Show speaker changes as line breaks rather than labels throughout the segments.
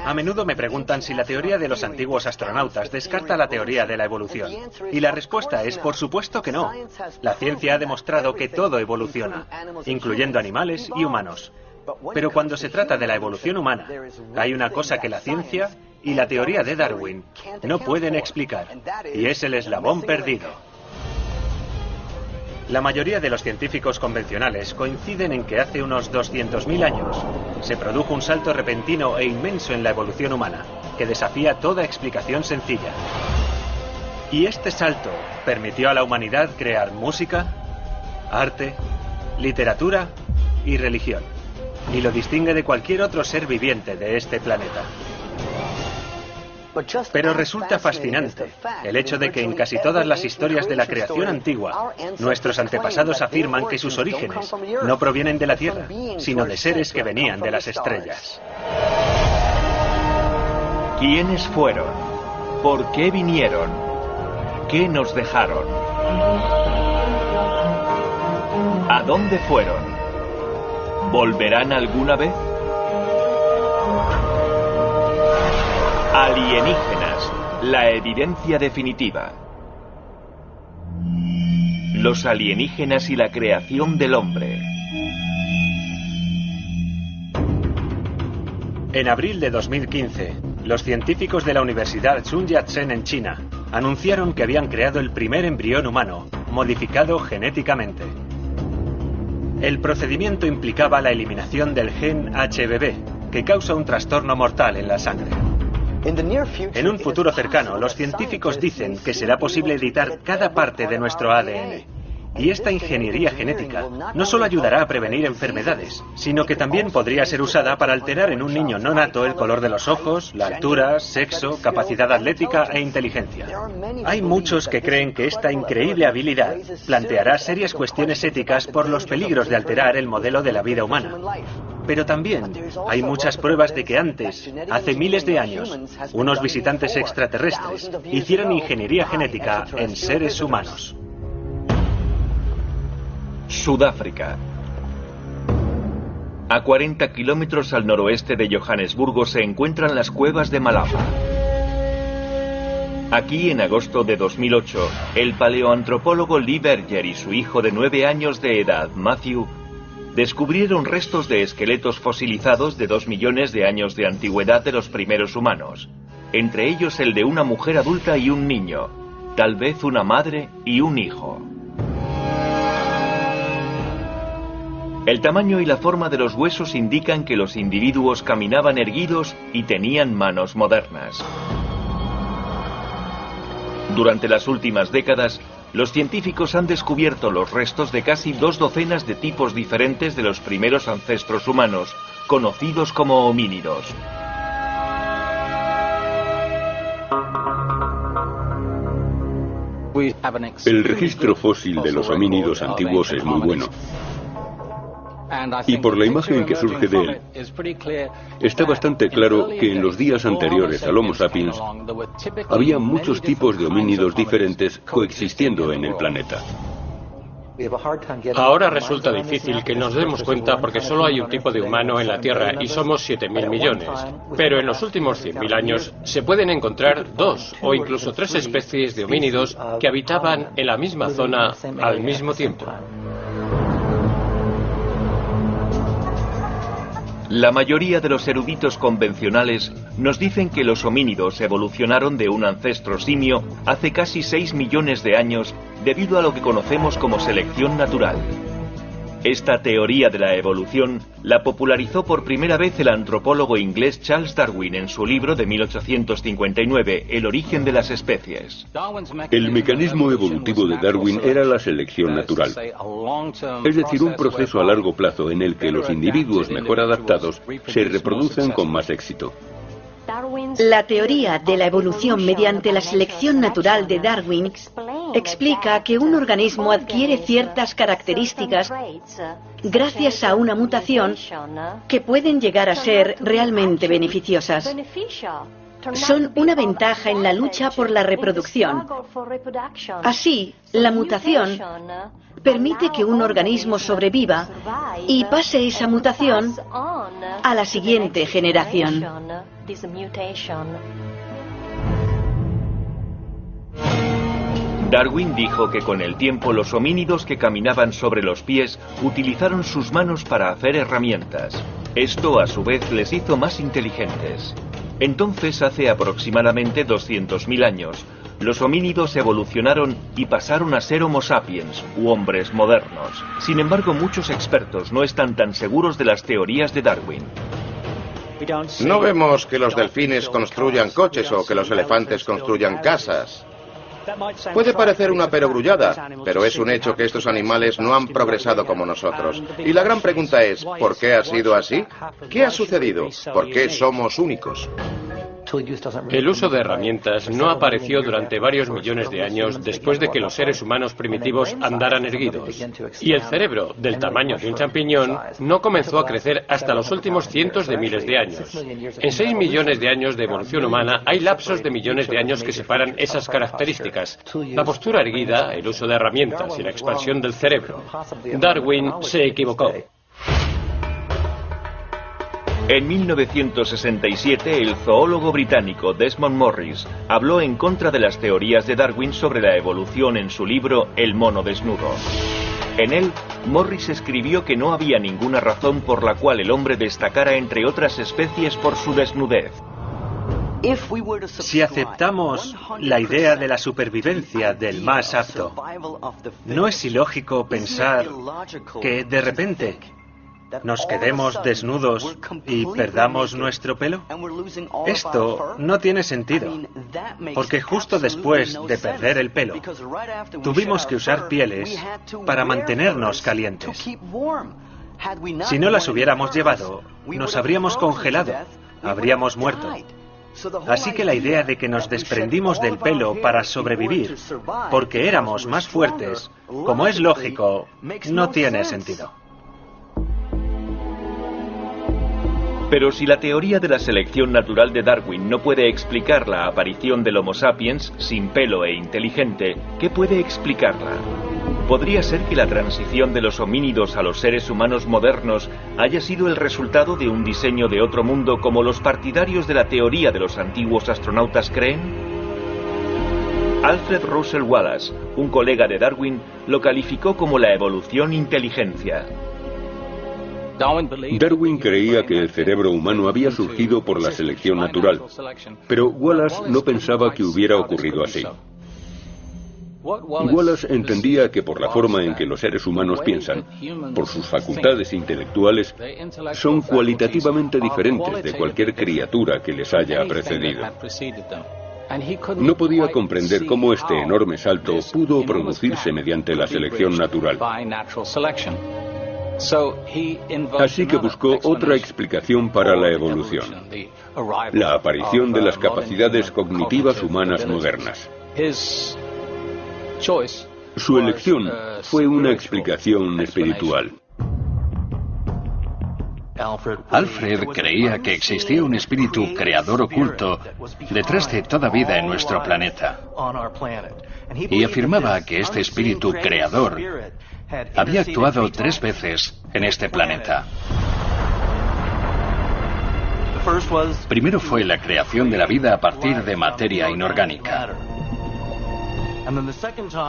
A menudo me preguntan si la teoría de los antiguos astronautas descarta la teoría de la evolución. Y la respuesta es, por supuesto que no. La ciencia ha demostrado que todo evoluciona, incluyendo animales y humanos. Pero cuando se trata de la evolución humana, hay una cosa que la ciencia y la teoría de Darwin no pueden explicar, y es el eslabón perdido. La mayoría de los científicos convencionales coinciden en que hace unos 200.000 años se produjo un salto repentino e inmenso en la evolución humana, que desafía toda explicación sencilla. Y este salto permitió a la humanidad crear música, arte, literatura y religión, y lo distingue de cualquier otro ser viviente de este planeta. Pero resulta fascinante el hecho de que en casi todas las historias de la creación antigua, nuestros antepasados afirman que sus orígenes no provienen de la Tierra, sino de seres que venían de las estrellas.
¿Quiénes fueron? ¿Por qué vinieron? ¿Qué nos dejaron? ¿A dónde fueron? ¿Volverán alguna vez? Alienígenas, la evidencia definitiva. Los alienígenas y la creación del hombre.
En abril de 2015, los científicos de la Universidad Sun Yat-sen en China anunciaron que habían creado el primer embrión humano, modificado genéticamente. El procedimiento implicaba la eliminación del gen HBB, que causa un trastorno mortal en la sangre. En un futuro cercano, los científicos dicen que será posible editar cada parte de nuestro ADN. Y esta ingeniería genética no solo ayudará a prevenir enfermedades, sino que también podría ser usada para alterar en un niño no nato el color de los ojos, la altura, sexo, capacidad atlética e inteligencia. Hay muchos que creen que esta increíble habilidad planteará serias cuestiones éticas por los peligros de alterar el modelo de la vida humana. Pero también hay muchas pruebas de que antes, hace miles de años, unos visitantes extraterrestres hicieron ingeniería genética en seres humanos.
Sudáfrica. A 40 kilómetros al noroeste de Johannesburgo se encuentran las cuevas de Malapa. Aquí, en agosto de 2008, el paleoantropólogo Lee Berger y su hijo de 9 años de edad, Matthew, descubrieron restos de esqueletos fosilizados de 2 millones de años de antigüedad de los primeros humanos, entre ellos el de una mujer adulta y un niño, tal vez una madre y un hijo. El tamaño y la forma de los huesos indican que los individuos caminaban erguidos y tenían manos modernas. Durante las últimas décadas, los científicos han descubierto los restos de casi 2 docenas de tipos diferentes de los primeros ancestros humanos, conocidos como homínidos.
El registro fósil de los homínidos antiguos es muy bueno. Y por la imagen que surge de él, está bastante claro que en los días anteriores al Homo sapiens había muchos tipos de homínidos diferentes coexistiendo en el planeta.
Ahora resulta difícil que nos demos cuenta porque solo hay un tipo de humano en la Tierra y somos 7.000 millones. Pero en los últimos 100.000 años se pueden encontrar 2 o incluso 3 especies de homínidos que habitaban en la misma zona al mismo tiempo.
La mayoría de los eruditos convencionales nos dicen que los homínidos evolucionaron de un ancestro simio hace casi 6 millones de años debido a lo que conocemos como selección natural. Esta teoría de la evolución la popularizó por primera vez el antropólogo inglés Charles Darwin en su libro de 1859, El origen de las especies.
El mecanismo evolutivo de Darwin era la selección natural, es decir, un proceso a largo plazo en el que los individuos mejor adaptados se reproducen con más éxito.
La teoría de la evolución mediante la selección natural de Darwin explica que un organismo adquiere ciertas características gracias a una mutación que pueden llegar a ser realmente beneficiosas. son una ventaja en la lucha por la reproducción. Así, la mutación permite que un organismo sobreviva y pase esa mutación a la siguiente generación.
Darwin dijo que con el tiempo los homínidos que caminaban sobre los pies utilizaron sus manos para hacer herramientas. Esto a su vez les hizo más inteligentes. Entonces, hace aproximadamente 200.000 años, los homínidos evolucionaron y pasaron a ser Homo sapiens, u hombres modernos. Sin embargo, muchos expertos no están tan seguros de las teorías de Darwin.
No vemos que los delfines construyan coches o que los elefantes construyan casas. Puede parecer una perogrullada, pero es un hecho que estos animales no han progresado como nosotros. Y la gran pregunta es, ¿por qué ha sido así? ¿Qué ha sucedido? ¿Por qué somos únicos?
El uso de herramientas no apareció durante varios millones de años después de que los seres humanos primitivos andaran erguidos. Y el cerebro, del tamaño de un champiñón, no comenzó a crecer hasta los últimos cientos de miles de años. En 6 millones de años de evolución humana hay lapsos de millones de años que separan esas características. La postura erguida, el uso de herramientas y la expansión del cerebro. Darwin se equivocó.
En 1967, el zoólogo británico Desmond Morris habló en contra de las teorías de Darwin sobre la evolución en su libro El mono desnudo. En él, Morris escribió que no había ninguna razón por la cual el hombre destacara entre otras especies por su desnudez.
Si aceptamos la idea de la supervivencia del más apto, ¿no es ilógico pensar que de repente nos quedemos desnudos y perdamos nuestro pelo? Esto no tiene sentido, porque justo después de perder el pelo, tuvimos que usar pieles para mantenernos calientes. Si no las hubiéramos llevado, nos habríamos congelado, habríamos muerto. Así que la idea de que nos desprendimos del pelo para sobrevivir, porque éramos más fuertes, como es lógico, no tiene sentido.
Pero si la teoría de la selección natural de Darwin no puede explicar la aparición del Homo sapiens sin pelo e inteligente, ¿qué puede explicarla? ¿Podría ser que la transición de los homínidos a los seres humanos modernos haya sido el resultado de un diseño de otro mundo como los partidarios de la teoría de los antiguos astronautas creen? Alfred Russel Wallace, un colega de Darwin, lo calificó como la evolución inteligencia.
Darwin creía que el cerebro humano había surgido por la selección natural, pero Wallace no pensaba que hubiera ocurrido así. Wallace entendía que por la forma en que los seres humanos piensan, por sus facultades intelectuales, son cualitativamente diferentes de cualquier criatura que les haya precedido. No podía comprender cómo este enorme salto pudo producirse mediante la selección natural. Así que buscó otra explicación para la evolución: la aparición de las capacidades cognitivas humanas modernas. Su elección fue una explicación espiritual.
Alfred creía que existía un espíritu creador oculto detrás de toda vida en nuestro planeta. Y afirmaba que este espíritu creador había actuado 3 veces en este planeta. Primero fue la creación de la vida a partir de materia inorgánica.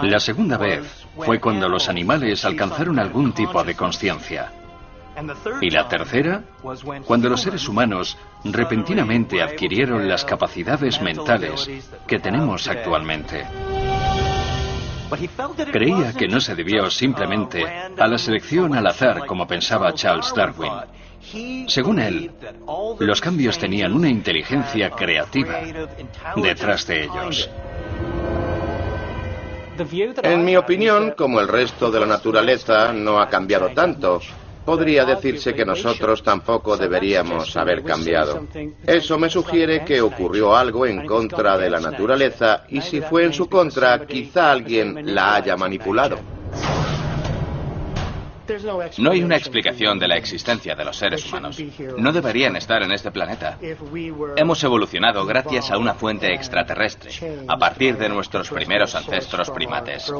La segunda vez fue cuando los animales alcanzaron algún tipo de consciencia. Y la tercera, cuando los seres humanos repentinamente adquirieron las capacidades mentales que tenemos actualmente. Creía que no se debió simplemente a la selección al azar como pensaba Charles Darwin. Según él, los cambios tenían una inteligencia creativa detrás de ellos.
En mi opinión, como el resto de la naturaleza, no ha cambiado tanto. Podría decirse que nosotros tampoco deberíamos haber cambiado. Eso me sugiere que ocurrió algo en contra de la naturaleza, y si fue en su contra, quizá alguien la haya manipulado.
No hay una explicación de la existencia de los seres humanos. No deberían estar en este planeta. Hemos evolucionado gracias a una fuente extraterrestre, a partir de nuestros primeros ancestros primates.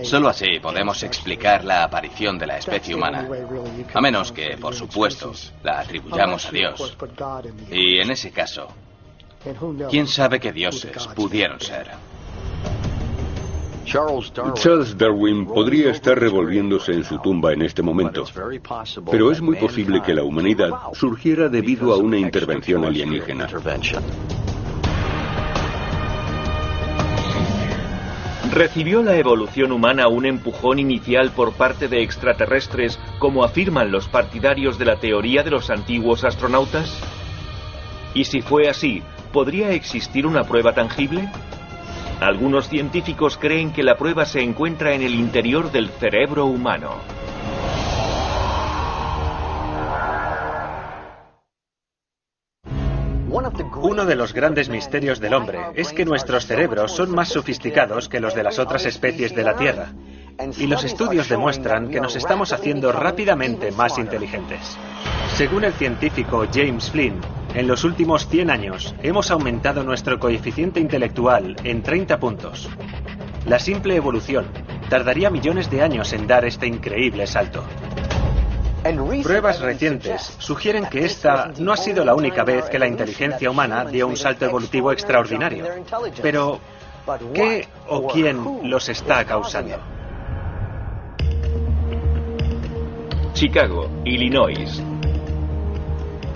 Solo así podemos explicar la aparición de la especie humana, a menos que, por supuesto, la atribuyamos a Dios. Y en ese caso, ¿quién sabe qué dioses pudieron ser?
Charles Darwin podría estar revolviéndose en su tumba en este momento, pero es muy posible que la humanidad surgiera debido a una intervención alienígena.
¿Recibió la evolución humana un empujón inicial por parte de extraterrestres, como afirman los partidarios de la teoría de los antiguos astronautas? Y si fue así, ¿podría existir una prueba tangible? Algunos científicos creen que la prueba se encuentra en el interior del cerebro humano.
Uno de los grandes misterios del hombre es que nuestros cerebros son más sofisticados que los de las otras especies de la Tierra. Y los estudios demuestran que nos estamos haciendo rápidamente más inteligentes. Según el científico James Flynn, en los últimos 100 años hemos aumentado nuestro coeficiente intelectual en 30 puntos. La simple evolución tardaría millones de años en dar este increíble salto. Pruebas recientes sugieren que esta no ha sido la única vez que la inteligencia humana dio un salto evolutivo extraordinario. Pero, ¿qué o quién los está causando?
Chicago, Illinois.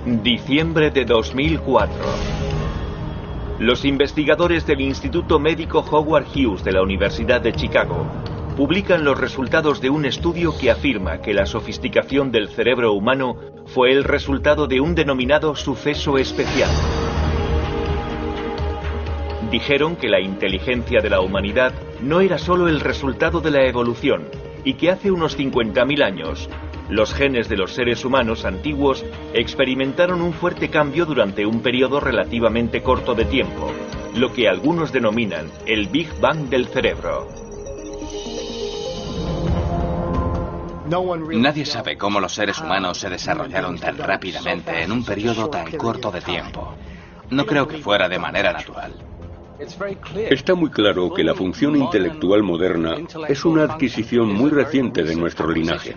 Diciembre de 2004. Los investigadores del Instituto Médico Howard Hughes de la Universidad de Chicago publican los resultados de un estudio que afirma que la sofisticación del cerebro humano fue el resultado de un denominado suceso especial. Dijeron que la inteligencia de la humanidad no era solo el resultado de la evolución, y que hace unos 50.000 años, los genes de los seres humanos antiguos experimentaron un fuerte cambio durante un periodo relativamente corto de tiempo, lo que algunos denominan el Big Bang del cerebro.
Nadie sabe cómo los seres humanos se desarrollaron tan rápidamente en un periodo tan corto de tiempo. No creo que fuera de manera natural.
Está muy claro que la función intelectual moderna es una adquisición muy reciente de nuestro linaje.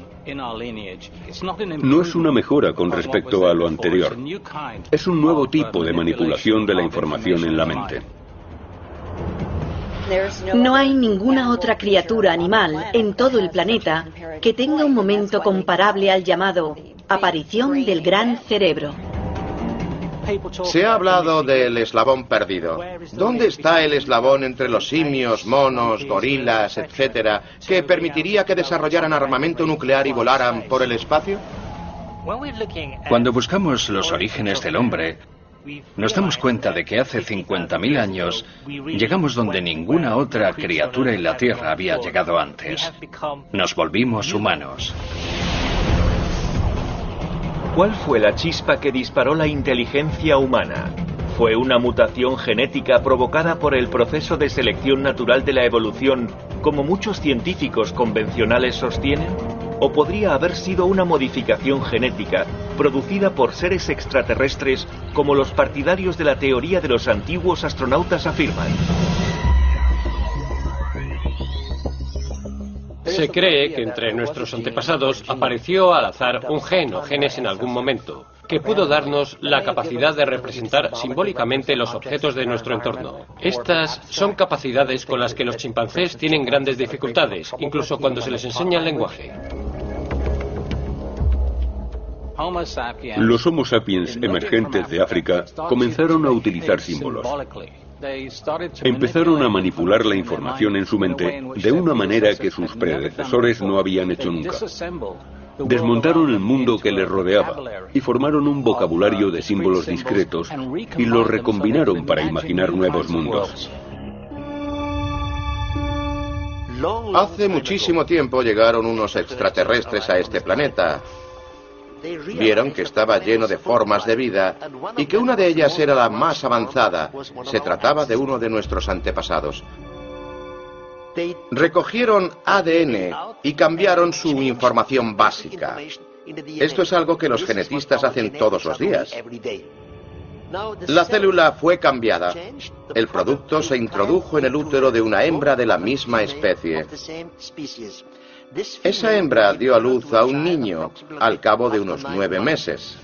No es una mejora con respecto a lo anterior. Es un nuevo tipo de manipulación de la información en la mente.
No hay ninguna otra criatura animal en todo el planeta que tenga un momento comparable al llamado aparición del gran cerebro.
Se ha hablado del eslabón perdido. ¿Dónde está el eslabón entre los simios, monos, gorilas, etcétera, que permitiría que desarrollaran armamento nuclear y volaran por el espacio?
Cuando buscamos los orígenes del hombre, nos damos cuenta de que hace 50.000 años llegamos donde ninguna otra criatura en la Tierra había llegado antes. Nos volvimos humanos.
¿Cuál fue la chispa que disparó la inteligencia humana? ¿Fue una mutación genética provocada por el proceso de selección natural de la evolución, como muchos científicos convencionales sostienen? ¿O podría haber sido una modificación genética producida por seres extraterrestres, como los partidarios de la teoría de los antiguos astronautas afirman?
Se cree que entre nuestros antepasados apareció al azar un gen o genes en algún momento, que pudo darnos la capacidad de representar simbólicamente los objetos de nuestro entorno. Estas son capacidades con las que los chimpancés tienen grandes dificultades, incluso cuando se les enseña el lenguaje.
Los Homo sapiens emergentes de África comenzaron a utilizar símbolos. Empezaron a manipular la información en su mente de una manera que sus predecesores no habían hecho nunca. Desmontaron el mundo que les rodeaba y formaron un vocabulario de símbolos discretos y los recombinaron para imaginar nuevos mundos.
Hace muchísimo tiempo llegaron unos extraterrestres a este planeta. Vieron que estaba lleno de formas de vida y que una de ellas era la más avanzada. Se trataba de uno de nuestros antepasados. Recogieron ADN y cambiaron su información básica. Esto es algo que los genetistas hacen todos los días. La célula fue cambiada. El producto se introdujo en el útero de una hembra de la misma especie. Esa hembra dio a luz a un niño al cabo de unos 9 meses.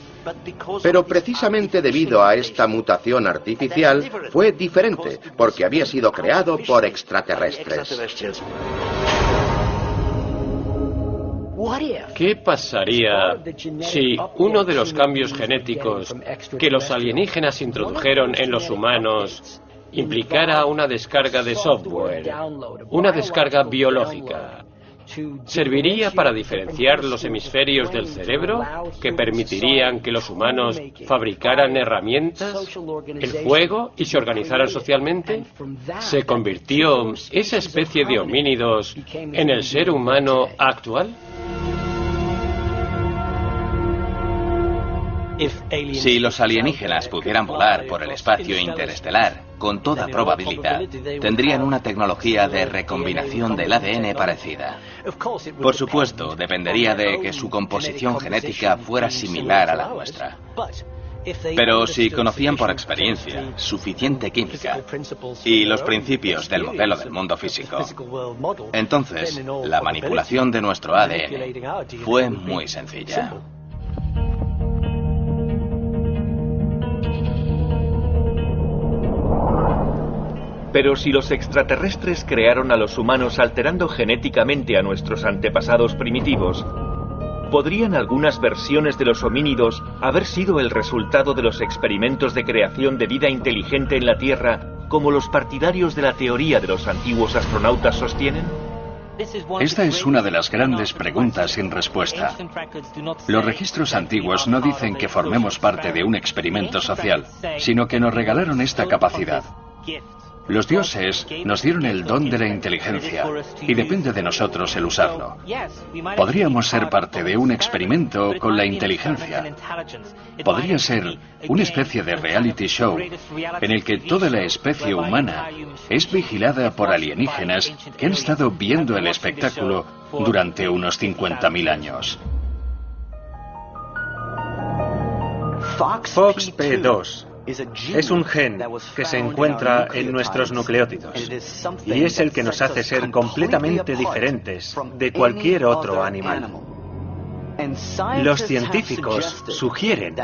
Pero precisamente debido a esta mutación artificial fue diferente, porque había sido creado por extraterrestres.
¿Qué pasaría si uno de los cambios genéticos que los alienígenas introdujeron en los humanos implicara una descarga de software, una descarga biológica? ¿Serviría para diferenciar los hemisferios del cerebro que permitirían que los humanos fabricaran herramientas, el fuego y se organizaran socialmente? ¿Se convirtió esa especie de homínidos en el ser humano actual?
Si los alienígenas pudieran volar por el espacio interestelar, con toda probabilidad, tendrían una tecnología de recombinación del ADN parecida. Por supuesto, dependería de que su composición genética fuera similar a la nuestra. Pero si conocían por experiencia suficiente química y los principios del modelo del mundo físico, entonces la manipulación de nuestro ADN fue muy sencilla.
Pero si los extraterrestres crearon a los humanos alterando genéticamente a nuestros antepasados primitivos, ¿podrían algunas versiones de los homínidos haber sido el resultado de los experimentos de creación de vida inteligente en la Tierra, como los partidarios de la teoría de los antiguos astronautas sostienen?
Esta es una de las grandes preguntas sin respuesta. Los registros antiguos no dicen que formemos parte de un experimento social, sino que nos regalaron esta capacidad. Los dioses nos dieron el don de la inteligencia y depende de nosotros el usarlo. Podríamos ser parte de un experimento con la inteligencia. Podría ser una especie de reality show en el que toda la especie humana es vigilada por alienígenas que han estado viendo el espectáculo durante unos 50.000 años.
FOXP2 es un gen que se encuentra en nuestros nucleótidos y es el que nos hace ser completamente diferentes de cualquier otro animal. Los científicos sugieren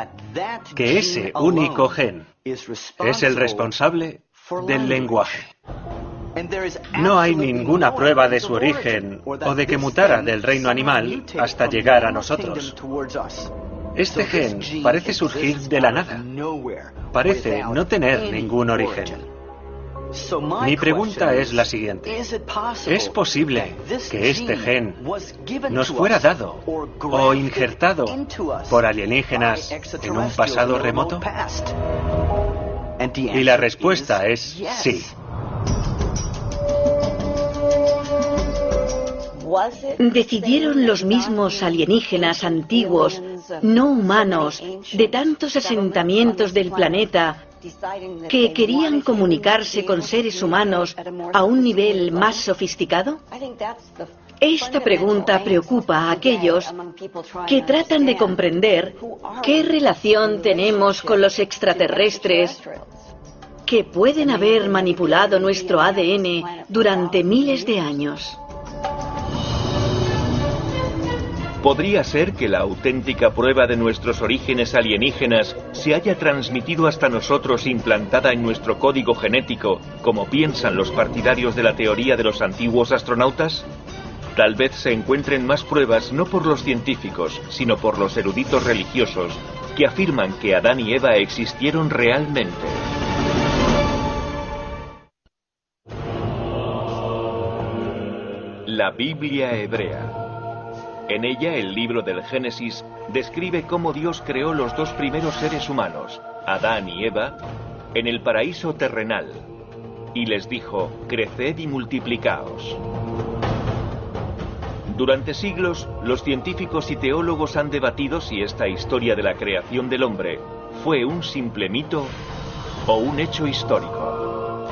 que ese único gen es el responsable del lenguaje. No hay ninguna prueba de su origen o de que mutara del reino animal hasta llegar a nosotros. Este gen parece surgir de la nada. Parece no tener ningún origen. Mi pregunta es la siguiente. ¿Es posible que este gen nos fuera dado o injertado por alienígenas en un pasado remoto? Y la respuesta es sí.
¿Decidieron los mismos alienígenas antiguos, no humanos, de tantos asentamientos del planeta, que querían comunicarse con seres humanos a un nivel más sofisticado? Esta pregunta preocupa a aquellos que tratan de comprender qué relación tenemos con los extraterrestres que pueden haber manipulado nuestro ADN durante miles de años.
¿Podría ser que la auténtica prueba de nuestros orígenes alienígenas se haya transmitido hasta nosotros implantada en nuestro código genético, como piensan los partidarios de la teoría de los antiguos astronautas? Tal vez se encuentren más pruebas no por los científicos, sino por los eruditos religiosos, que afirman que Adán y Eva existieron realmente. La Biblia hebrea. En ella, el libro del Génesis describe cómo Dios creó los dos primeros seres humanos, Adán y Eva, en el paraíso terrenal, y les dijo: creced y multiplicaos. Durante siglos, los científicos y teólogos han debatido si esta historia de la creación del hombre fue un simple mito o un hecho histórico.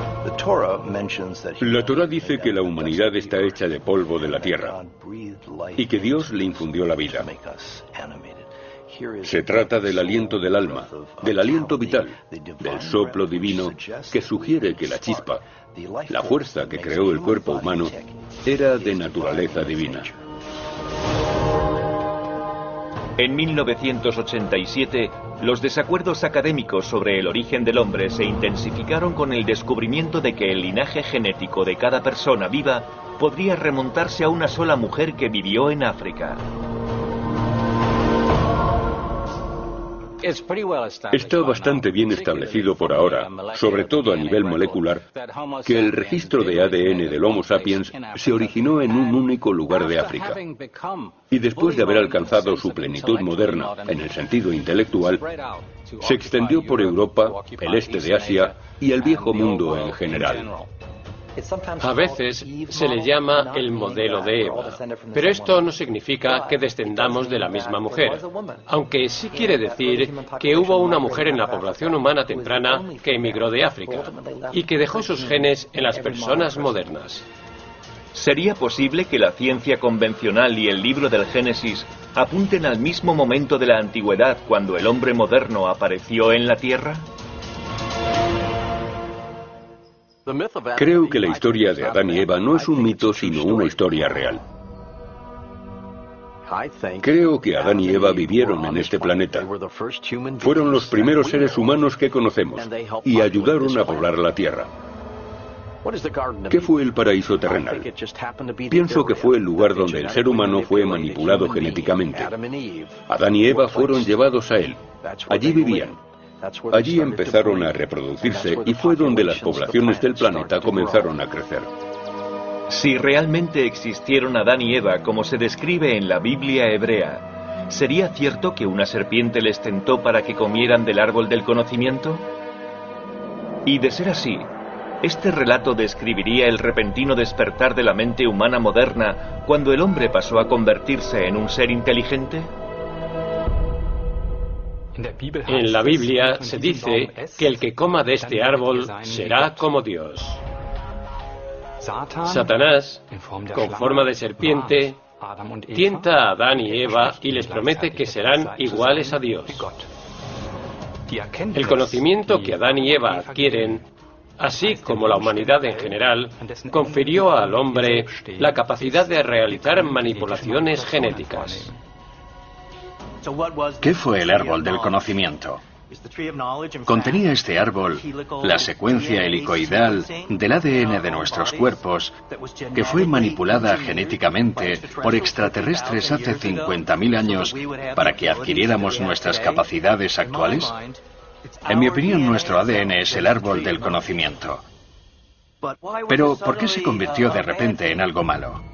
La Torá dice que la humanidad está hecha de polvo de la tierra y que Dios le infundió la vida. Se trata del aliento del alma, del aliento vital, del soplo divino que sugiere que la chispa, la fuerza que creó el cuerpo humano, era de naturaleza divina.
En 1987, los desacuerdos académicos sobre el origen del hombre se intensificaron con el descubrimiento de que el linaje genético de cada persona viva podría remontarse a una sola mujer que vivió en África.
Está bastante bien establecido por ahora, sobre todo a nivel molecular, que el registro de ADN del Homo sapiens se originó en un único lugar de África. Y después de haber alcanzado su plenitud moderna en el sentido intelectual, se extendió por Europa, el este de Asia y el viejo mundo en general.
A veces se le llama el modelo de Eva, pero esto no significa que descendamos de la misma mujer, aunque sí quiere decir que hubo una mujer en la población humana temprana que emigró de África y que dejó sus genes en las personas modernas.
¿Sería posible que la ciencia convencional y el libro del Génesis apunten al mismo momento de la antigüedad cuando el hombre moderno apareció en la Tierra?
Creo que la historia de Adán y Eva no es un mito, sino una historia real. Creo que Adán y Eva vivieron en este planeta. Fueron los primeros seres humanos que conocemos y ayudaron a poblar la Tierra. ¿Qué fue el paraíso terrenal? Pienso que fue el lugar donde el ser humano fue manipulado genéticamente. Adán y Eva fueron llevados a él. Allí vivían. Allí empezaron a reproducirse y fue donde las poblaciones del planeta comenzaron a crecer.
Si realmente existieron Adán y Eva como se describe en la Biblia hebrea, ¿sería cierto que una serpiente les tentó para que comieran del árbol del conocimiento? Y de ser así, ¿este relato describiría el repentino despertar de la mente humana moderna cuando el hombre pasó a convertirse en un ser inteligente?
En la Biblia se dice que el que coma de este árbol será como Dios. Satanás, con forma de serpiente, tienta a Adán y Eva y les promete que serán iguales a Dios. El conocimiento que Adán y Eva adquieren, así como la humanidad en general, confirió al hombre la capacidad de realizar manipulaciones genéticas.
¿Qué fue el árbol del conocimiento? Contenía este árbol la secuencia helicoidal del ADN de nuestros cuerpos, que fue manipulada genéticamente por extraterrestres hace 50.000 años para que adquiriéramos nuestras capacidades actuales. En mi opinión, nuestro ADN es el árbol del conocimiento. Pero, ¿por qué se convirtió de repente en algo malo?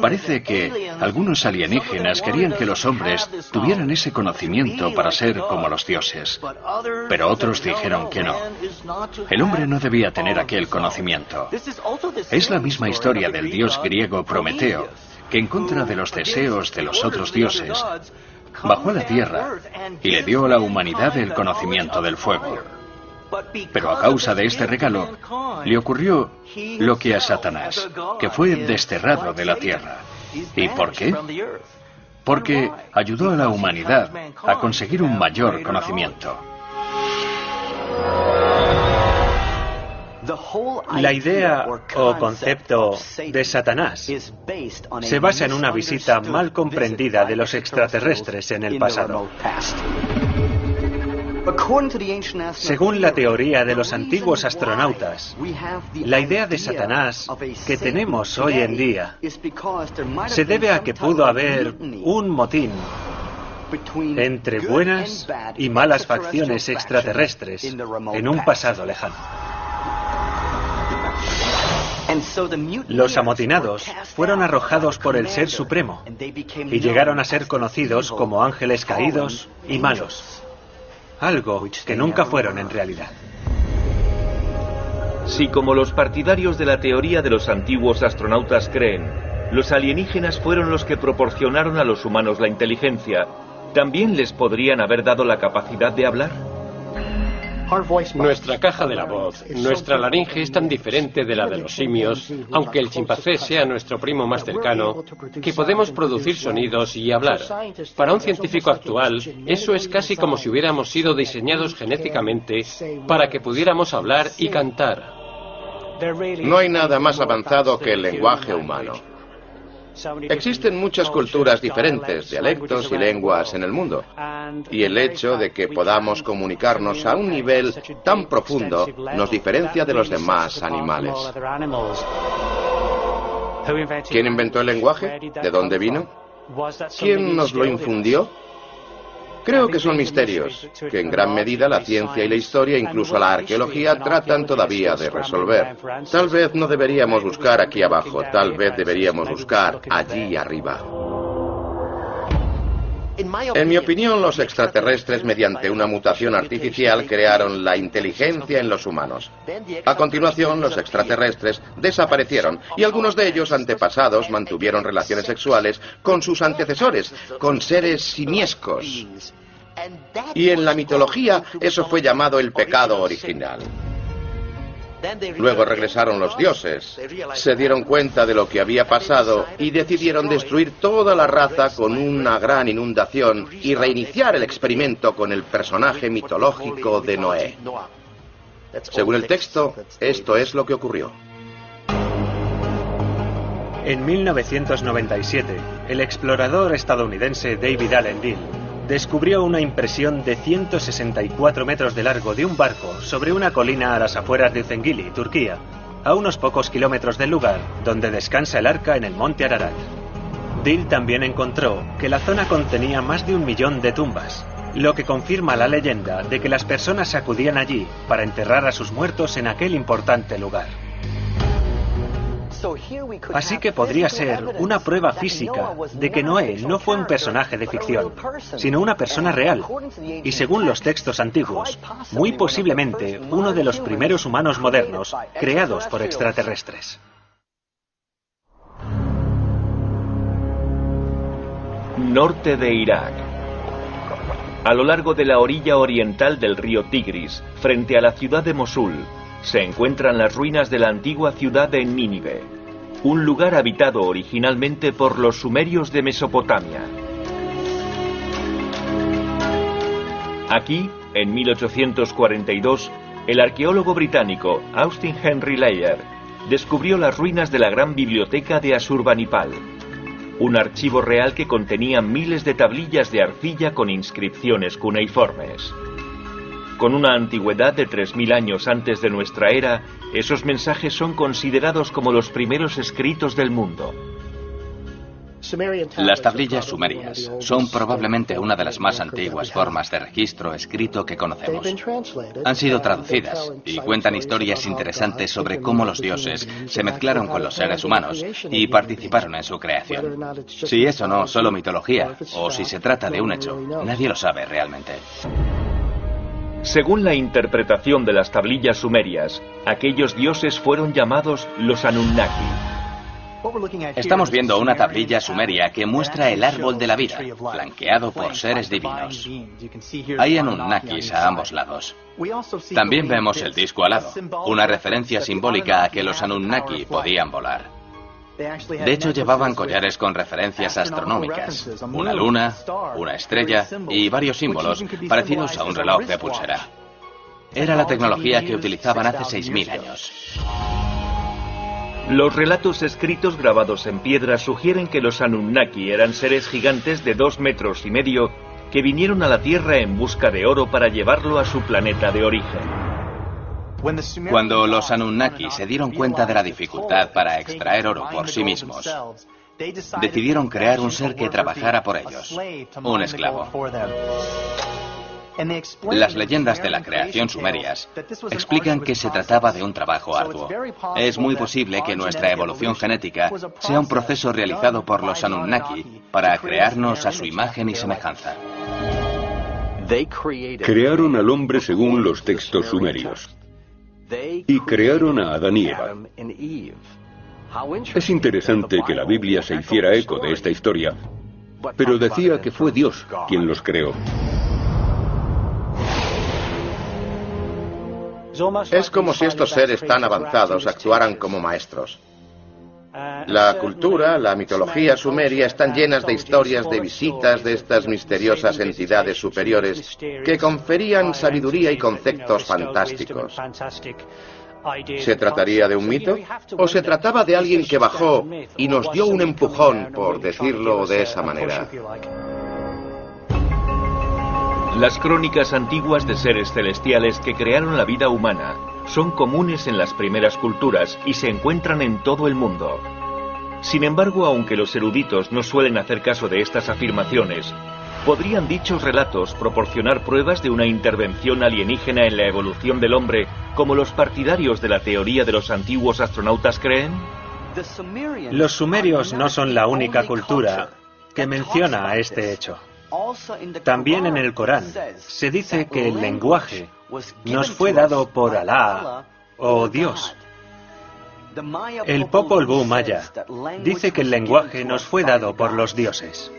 Parece que algunos alienígenas querían que los hombres tuvieran ese conocimiento para ser como los dioses, pero otros dijeron que no. El hombre no debía tener aquel conocimiento. Es la misma historia del dios griego Prometeo, que en contra de los deseos de los otros dioses, bajó a la tierra y le dio a la humanidad el conocimiento del fuego. Pero a causa de este regalo, le ocurrió lo que a Satanás, que fue desterrado de la tierra. ¿Y por qué? Porque ayudó a la humanidad a conseguir un mayor conocimiento.
La idea o concepto de Satanás se basa en una visita mal comprendida de los extraterrestres en el pasado. Según la teoría de los antiguos astronautas, la idea de Satanás que tenemos hoy en día se debe a que pudo haber un motín entre buenas y malas facciones extraterrestres en un pasado lejano. Los amotinados fueron arrojados por el Ser Supremo y llegaron a ser conocidos como ángeles caídos y malos. Algo que nunca fueron en realidad.
Si, como los partidarios de la teoría de los antiguos astronautas creen, los alienígenas fueron los que proporcionaron a los humanos la inteligencia, ¿también les podrían haber dado la capacidad de hablar?
Nuestra caja de la voz, nuestra laringe es tan diferente de la de los simios, aunque el chimpancé sea nuestro primo más cercano, que podemos producir sonidos y hablar. Para un científico actual, eso es casi como si hubiéramos sido diseñados genéticamente para que pudiéramos hablar y cantar.
No hay nada más avanzado que el lenguaje humano. Existen muchas culturas diferentes, dialectos y lenguas en el mundo. Y el hecho de que podamos comunicarnos a un nivel tan profundo nos diferencia de los demás animales. ¿Quién inventó el lenguaje? ¿De dónde vino? ¿Quién nos lo infundió? Creo que son misterios que en gran medida la ciencia y la historia, incluso la arqueología, tratan todavía de resolver. Tal vez no deberíamos buscar aquí abajo, tal vez deberíamos buscar allí arriba. En mi opinión, los extraterrestres, mediante una mutación artificial, crearon la inteligencia en los humanos. A continuación, los extraterrestres desaparecieron y algunos de ellos, antepasados, mantuvieron relaciones sexuales con sus antecesores, con seres simiescos. Y en la mitología, eso fue llamado el pecado original. Luego regresaron los dioses, se dieron cuenta de lo que había pasado y decidieron destruir toda la raza con una gran inundación y reiniciar el experimento con el personaje mitológico de Noé. Según el texto, esto es lo que ocurrió.
En 1997, el explorador estadounidense David Allen Dill descubrió una impresión de 164 metros de largo de un barco sobre una colina a las afueras de Uzengili, Turquía, a unos pocos kilómetros del lugar donde descansa el arca en el monte Ararat. Dill también encontró que la zona contenía más de 1 millón de tumbas, lo que confirma la leyenda de que las personas acudían allí para enterrar a sus muertos en aquel importante lugar. Así que podría ser una prueba física de que Noé no fue un personaje de ficción, sino una persona real, y según los textos antiguos, muy posiblemente uno de los primeros humanos modernos creados por extraterrestres.
Norte de Irak. A lo largo de la orilla oriental del río Tigris, frente a la ciudad de Mosul, se encuentran las ruinas de la antigua ciudad de Nínive, un lugar habitado originalmente por los sumerios de Mesopotamia. Aquí, en 1842, el arqueólogo británico Austin Henry Layard descubrió las ruinas de la gran biblioteca de Asurbanipal, un archivo real que contenía miles de tablillas de arcilla con inscripciones cuneiformes. Con una antigüedad de 3000 años antes de nuestra era, esos mensajes son considerados como los primeros escritos del mundo.
Las tablillas sumerias son probablemente una de las más antiguas formas de registro escrito que conocemos. Han sido traducidas y cuentan historias interesantes sobre cómo los dioses se mezclaron con los seres humanos y participaron en su creación. Si es o no solo mitología, o si se trata de un hecho, nadie lo sabe realmente.
Según la interpretación de las tablillas sumerias, aquellos dioses fueron llamados los Anunnaki.
Estamos viendo una tablilla sumeria que muestra el árbol de la vida, flanqueado por seres divinos. Hay Anunnakis a ambos lados. También vemos el disco alado, una referencia simbólica a que los Anunnaki podían volar. De hecho, llevaban collares con referencias astronómicas, una luna, una estrella y varios símbolos parecidos a un reloj de pulsera. Era la tecnología que utilizaban hace 6000 años.
Los relatos escritos grabados en piedra sugieren que los Anunnaki eran seres gigantes de 2,5 metros que vinieron a la Tierra en busca de oro para llevarlo a su planeta de origen.
Cuando los Anunnaki se dieron cuenta de la dificultad para extraer oro por sí mismos, decidieron crear un ser que trabajara por ellos, un esclavo. Las leyendas de la creación sumerias explican que se trataba de un trabajo arduo. Es muy posible que nuestra evolución genética sea un proceso realizado por los Anunnaki para crearnos a su imagen y semejanza.
Crearon al hombre según los textos sumerios. Y crearon a Adán y Eva. Es interesante que la Biblia se hiciera eco de esta historia, pero decía que fue Dios quien los creó.
Es como si estos seres tan avanzados actuaran como maestros. La cultura, la mitología sumeria están llenas de historias de visitas de estas misteriosas entidades superiores que conferían sabiduría y conceptos fantásticos. ¿Se trataría de un mito? ¿O se trataba de alguien que bajó y nos dio un empujón, por decirlo de esa manera?
Las crónicas antiguas de seres celestiales que crearon la vida humana son comunes en las primeras culturas y se encuentran en todo el mundo. Sin embargo, aunque los eruditos no suelen hacer caso de estas afirmaciones, ¿podrían dichos relatos proporcionar pruebas de una intervención alienígena en la evolución del hombre, como los partidarios de la teoría de los antiguos astronautas creen?
Los sumerios no son la única cultura que menciona este hecho. También en el Corán se dice que el lenguaje nos fue dado por Alá o Dios. El Popol Vuh maya dice que el lenguaje nos fue dado por los dioses.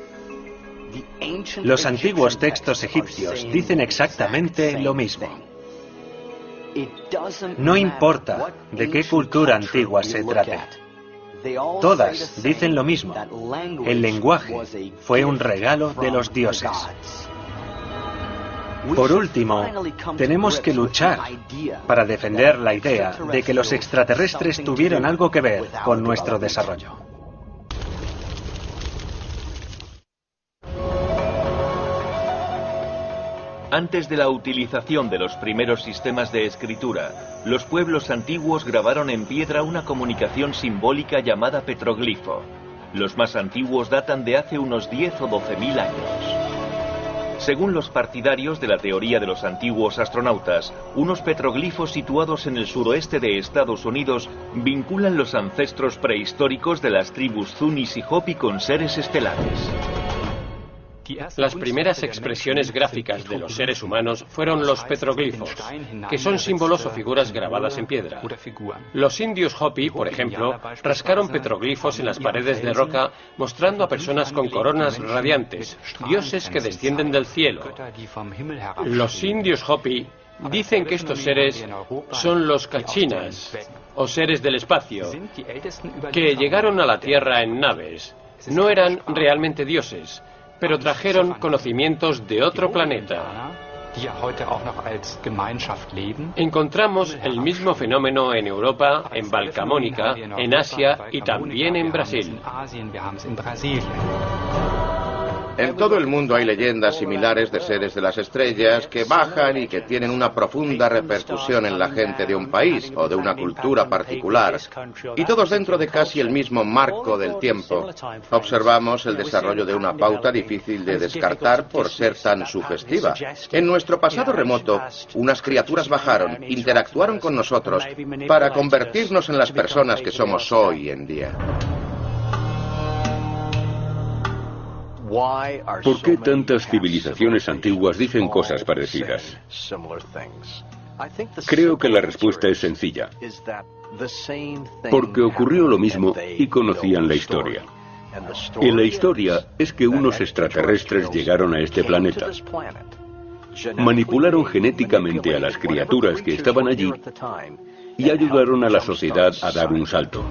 Los antiguos textos egipcios dicen exactamente lo mismo. No importa de qué cultura antigua se trate. Todas dicen lo mismo. El lenguaje fue un regalo de los dioses. Por último, tenemos que luchar para defender la idea de que los extraterrestres tuvieron algo que ver con nuestro desarrollo.
Antes de la utilización de los primeros sistemas de escritura, los pueblos antiguos grabaron en piedra una comunicación simbólica llamada petroglifo. Los más antiguos datan de hace unos 10 o 12.000 años. Según los partidarios de la teoría de los antiguos astronautas, unos petroglifos situados en el suroeste de Estados Unidos vinculan los ancestros prehistóricos de las tribus Zunis y Hopi con seres estelares.
Las primeras expresiones gráficas de los seres humanos fueron los petroglifos, que son símbolos o figuras grabadas en piedra. Los indios Hopi, por ejemplo, rascaron petroglifos en las paredes de roca mostrando a personas con coronas radiantes, dioses que descienden del cielo. Los indios Hopi dicen que estos seres son los Kachinas, o seres del espacio, que llegaron a la Tierra en naves. No eran realmente dioses, pero trajeron conocimientos de otro planeta. Encontramos el mismo fenómeno en Europa, en Valcamónica, en Asia y también en Brasil.
En todo el mundo hay leyendas similares de seres de las estrellas que bajan y que tienen una profunda repercusión en la gente de un país o de una cultura particular, y todos dentro de casi el mismo marco del tiempo. Observamos el desarrollo de una pauta difícil de descartar por ser tan sugestiva. En nuestro pasado remoto, unas criaturas bajaron, interactuaron con nosotros para convertirnos en las personas que somos hoy en día.
¿Por qué tantas civilizaciones antiguas dicen cosas parecidas? Creo que la respuesta es sencilla. Porque ocurrió lo mismo y conocían la historia. Y la historia es que unos extraterrestres llegaron a este planeta. Manipularon genéticamente a las criaturas que estaban allí y ayudaron a la sociedad a dar un salto.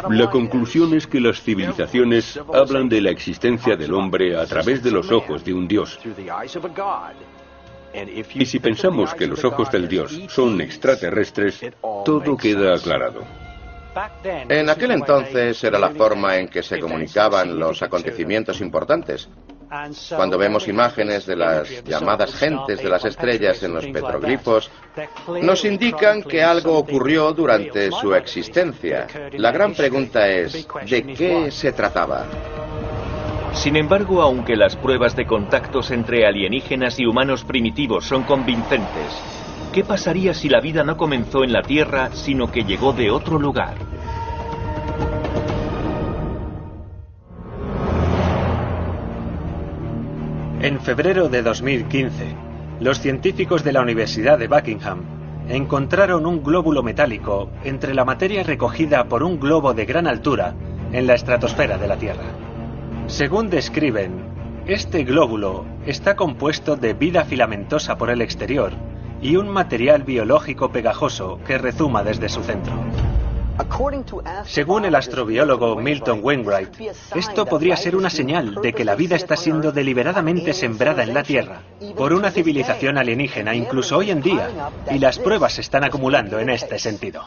La conclusión es que las civilizaciones hablan de la existencia del hombre a través de los ojos de un dios. Y si pensamos que los ojos del dios son extraterrestres, todo queda aclarado.
En aquel entonces era la forma en que se comunicaban los acontecimientos importantes. Cuando vemos imágenes de las llamadas gentes de las estrellas en los petroglifos, nos indican que algo ocurrió durante su existencia. La gran pregunta es, ¿de qué se trataba?
Sin embargo, aunque las pruebas de contactos entre alienígenas y humanos primitivos son convincentes, ¿qué pasaría si la vida no comenzó en la Tierra, sino que llegó de otro lugar?
En febrero de 2015, los científicos de la Universidad de Buckingham encontraron un glóbulo metálico entre la materia recogida por un globo de gran altura en la estratosfera de la Tierra. Según describen, este glóbulo está compuesto de vida filamentosa por el exterior y un material biológico pegajoso que rezuma desde su centro. Según el astrobiólogo Milton Wainwright, esto podría ser una señal de que la vida está siendo deliberadamente sembrada en la Tierra por una civilización alienígena incluso hoy en día, y las pruebas se están acumulando en este sentido.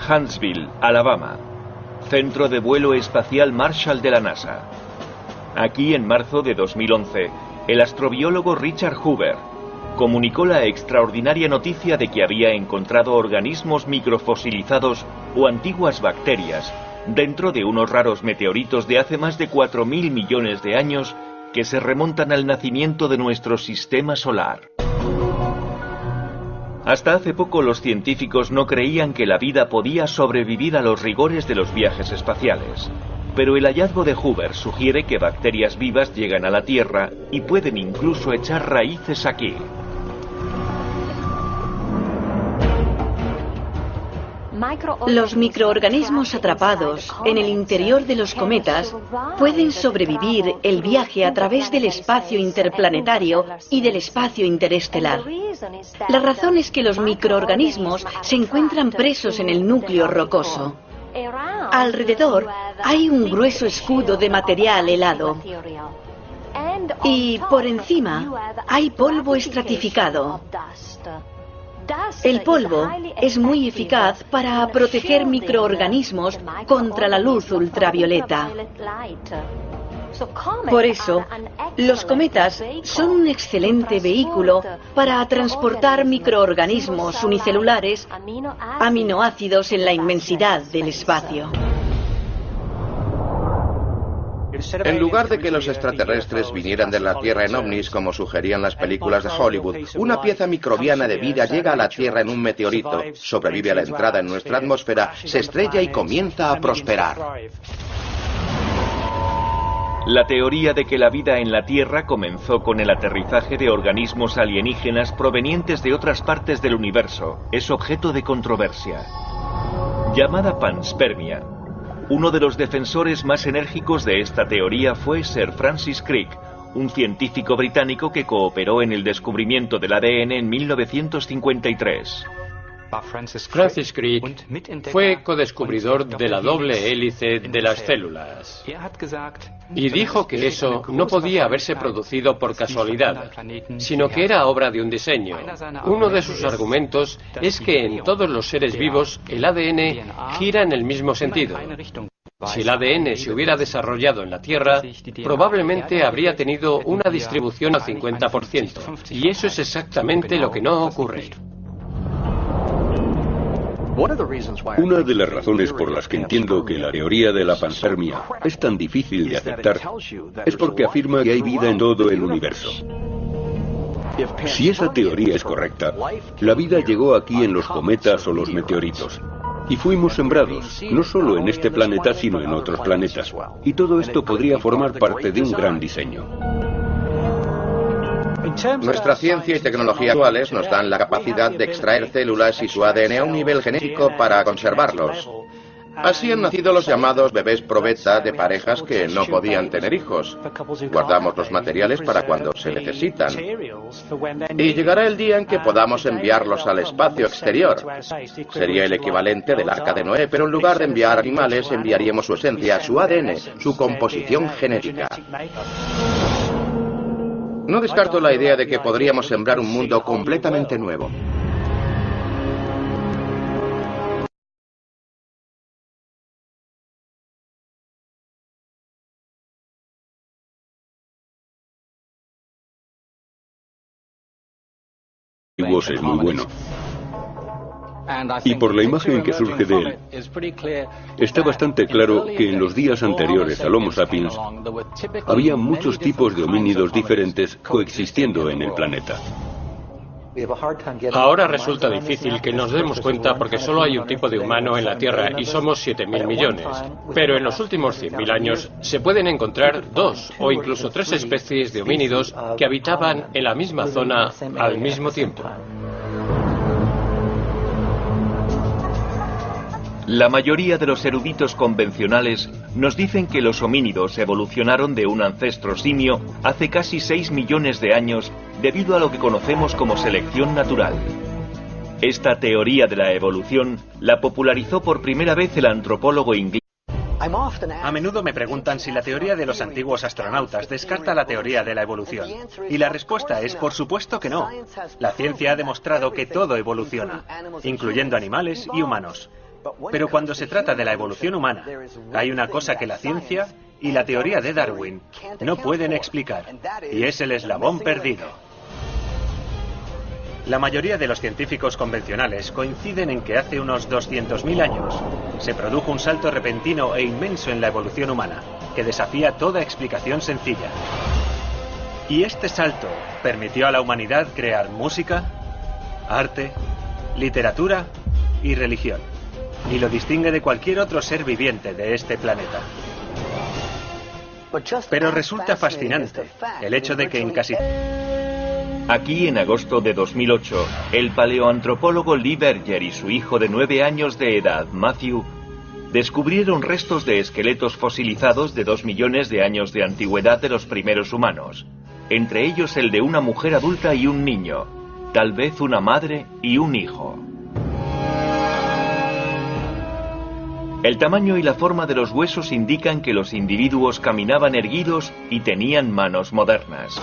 Huntsville, Alabama. Centro de vuelo espacial Marshall de la NASA. Aquí, en marzo de 2011, el astrobiólogo Richard Hoover comunicó la extraordinaria noticia de que había encontrado organismos microfosilizados o antiguas bacterias dentro de unos raros meteoritos de hace más de 4.000 millones de años que se remontan al nacimiento de nuestro sistema solar. Hasta hace poco los científicos no creían que la vida podía sobrevivir a los rigores de los viajes espaciales. Pero el hallazgo de Hoover sugiere que bacterias vivas llegan a la Tierra y pueden incluso echar raíces aquí.
Los microorganismos atrapados en el interior de los cometas pueden sobrevivir el viaje a través del espacio interplanetario y del espacio interestelar. La razón es que los microorganismos se encuentran presos en el núcleo rocoso. Alrededor hay un grueso escudo de material helado. Y por encima hay polvo estratificado. El polvo es muy eficaz para proteger microorganismos contra la luz ultravioleta. Por eso, los cometas son un excelente vehículo para transportar microorganismos unicelulares, aminoácidos en la inmensidad del espacio.
En lugar de que los extraterrestres vinieran de la Tierra en ovnis, como sugerían las películas de Hollywood, una pieza microbiana de vida llega a la Tierra en un meteorito, sobrevive a la entrada en nuestra atmósfera, se estrella y comienza a prosperar.
La teoría de que la vida en la Tierra comenzó con el aterrizaje de organismos alienígenas provenientes de otras partes del universo es objeto de controversia. Llamada panspermia, uno de los defensores más enérgicos de esta teoría fue Sir Francis Crick, un científico británico que cooperó en el descubrimiento del ADN en 1953.
Francis Crick fue codescubridor de la doble hélice de las células y dijo que eso no podía haberse producido por casualidad, sino que era obra de un diseño. Uno de sus argumentos es que en todos los seres vivos el ADN gira en el mismo sentido. Si el ADN se hubiera desarrollado en la Tierra, probablemente habría tenido una distribución al 50%, y eso es exactamente lo que no ocurre.
Una de las razones por las que entiendo que la teoría de la panspermia es tan difícil de aceptar es porque afirma que hay vida en todo el universo. Si esa teoría es correcta, la vida llegó aquí en los cometas o los meteoritos. Y fuimos sembrados, no solo en este planeta, sino en otros planetas. Y todo esto podría formar parte de un gran diseño.
Nuestra ciencia y tecnología actuales nos dan la capacidad de extraer células y su ADN a un nivel genético para conservarlos. Así han nacido los llamados bebés probeta de parejas que no podían tener hijos. Guardamos los materiales para cuando se necesitan. Y llegará el día en que podamos enviarlos al espacio exterior. Sería el equivalente del Arca de Noé, pero en lugar de enviar animales, enviaríamos su esencia, su ADN, su composición genética. No descarto la idea de que podríamos sembrar un mundo completamente nuevo.
Es muy bueno. Y por la imagen que surge de él, está bastante claro que en los días anteriores al Homo sapiens había muchos tipos de homínidos diferentes coexistiendo en el planeta.
Ahora resulta difícil que nos demos cuenta porque solo hay un tipo de humano en la Tierra y somos 7.000 millones. Pero en los últimos 100.000 años se pueden encontrar 2 o incluso 3 especies de homínidos que habitaban en la misma zona al mismo tiempo.
La mayoría de los eruditos convencionales nos dicen que los homínidos evolucionaron de un ancestro simio hace casi 6 millones de años debido a lo que conocemos como selección natural. Esta teoría de la evolución la popularizó por primera vez el antropólogo inglés.
A menudo me preguntan si la teoría de los antiguos astronautas descarta la teoría de la evolución. Y la respuesta es, por supuesto que no. La ciencia ha demostrado que todo evoluciona, incluyendo animales y humanos. Pero cuando se trata de la evolución humana, hay una cosa que la ciencia y la teoría de Darwin no pueden explicar, y es el eslabón perdido. La mayoría de los científicos convencionales coinciden en que hace unos 200.000 años se produjo un salto repentino e inmenso en la evolución humana, que desafía toda explicación sencilla. Y este salto permitió a la humanidad crear música, arte, literatura y religión, y lo distingue de cualquier otro ser viviente de este planeta. Pero resulta fascinante el hecho de que en casi...
Aquí, en agosto de 2008, el paleoantropólogo Lee Berger y su hijo de 9 años de edad, Matthew, descubrieron restos de esqueletos fosilizados de 2 millones de años de antigüedad de los primeros humanos, entre ellos el de una mujer adulta y un niño, tal vez una madre y un hijo. El tamaño y la forma de los huesos indican que los individuos caminaban erguidos y tenían manos modernas.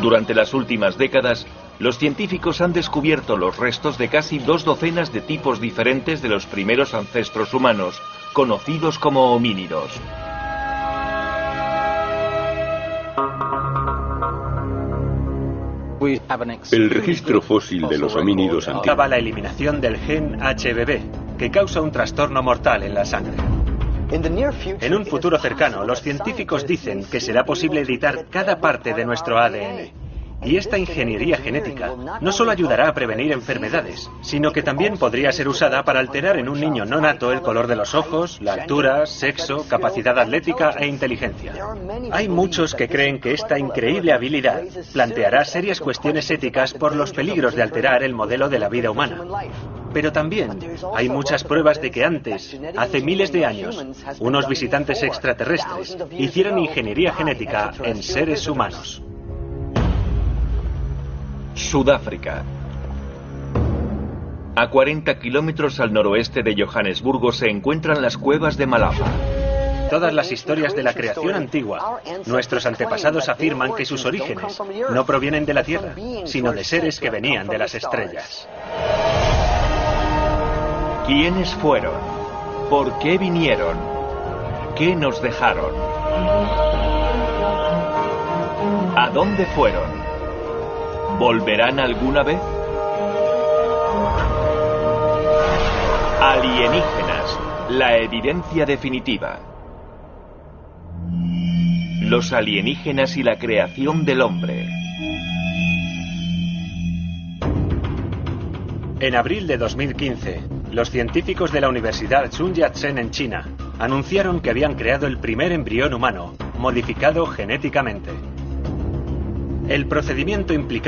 Durante las últimas décadas, los científicos han descubierto los restos de casi 2 docenas de tipos diferentes de los primeros ancestros humanos, conocidos como homínidos.
El registro fósil de los homínidos antiguos
indicaba la eliminación del gen HBB, que causa un trastorno mortal en la sangre. En un futuro cercano, los científicos dicen que será posible editar cada parte de nuestro ADN. Y esta ingeniería genética no solo ayudará a prevenir enfermedades, sino que también podría ser usada para alterar en un niño no nato el color de los ojos, la altura, sexo, capacidad atlética e inteligencia. Hay muchos que creen que esta increíble habilidad planteará serias cuestiones éticas por los peligros de alterar el modelo de la vida humana. Pero también hay muchas pruebas de que antes, hace miles de años, unos visitantes extraterrestres hicieron ingeniería genética en seres humanos.
Sudáfrica. A 40 kilómetros al noroeste de Johannesburgo se encuentran las cuevas de Malapa.
Todas las historias de la creación antigua, nuestros antepasados afirman que sus orígenes no provienen de la Tierra, sino de seres que venían de las estrellas.
¿Quiénes fueron? ¿Por qué vinieron? ¿Qué nos dejaron? ¿A dónde fueron? ¿Volverán alguna vez? Alienígenas, la evidencia definitiva. Los alienígenas y la creación del hombre.
En abril de 2015, los científicos de la Universidad Sun Yat-sen en China anunciaron que habían creado el primer embrión humano, modificado genéticamente. El procedimiento implicaba